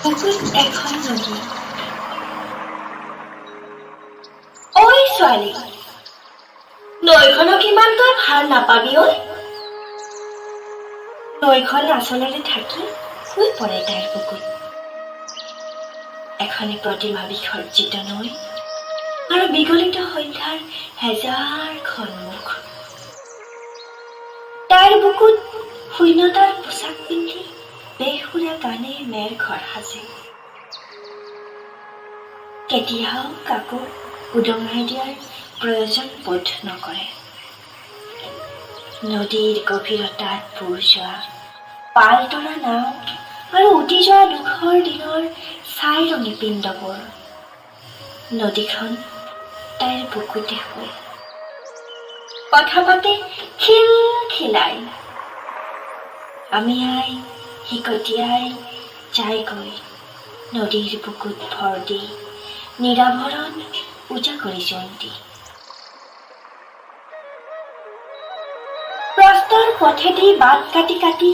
বুকুত এখন নদী। ঐ ছোৱালী, নৈখনক ইমান তই ভাল নাপাবি ঐ। নৈখন আচলতে থাকি শুই পৰে তাইৰ বুকুত। এখনি প্ৰতিমা বিসৰ্জিত নৈ আৰু বিগলিত সন্ধ্যাৰ হেজাৰখন মুখ। তাইৰ বুকুত শূন্যতাৰ পোছাক পিন্ধি বেসুৰা গানে মেৰ ঘৰ সাজে। কেতিয়াও কাকো উদঙাই দিয়াৰ প্ৰয়োজন বোধ নকৰে। নদীৰ গভীৰতাত বুৰ যোৱা পালতৰা নাও আৰু উটি যোৱা দুখৰ দিনৰ ছাই ৰঙী পিণ্ডবোৰ। নদীখন তাইৰ বুকুতে শুৱে, কথা পাতে খিল খিলাই। আমি আই হিকটিয়াই যায়গৈ নদীৰ বুকুত ভৰ দি নিৰাভৰণ উজাগৰি জয়ন্তী। ৰাস্তাৰ পথেদি বাট কাটি কাটি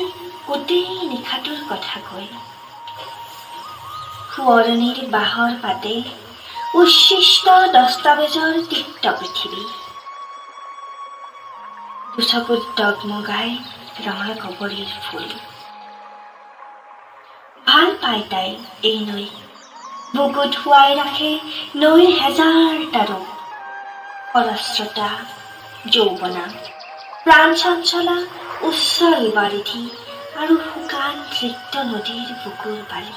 গোটেই নিশাটোৰ কথা কৈ সোঁৱৰণিৰ বাঁহৰ পাতে উচ্ছিষ্ট দস্তাবেজৰ তিক্ত পৃথিৱী। দুচকুত ডগমগাই ৰঙা কবৰীৰ ফুল। ভাল পাই তাই এই নৈ, বুকুত শুৱাই ৰাখে নৈৰ হেজাৰটা ৰূপ। সৰস্ৰতা, যৌৱনা, প্ৰাণ চঞ্চলা, উচ্ছল বাৰিধি আৰু শুকান তৃপ্ত নদীৰ বুকুৰ বালি।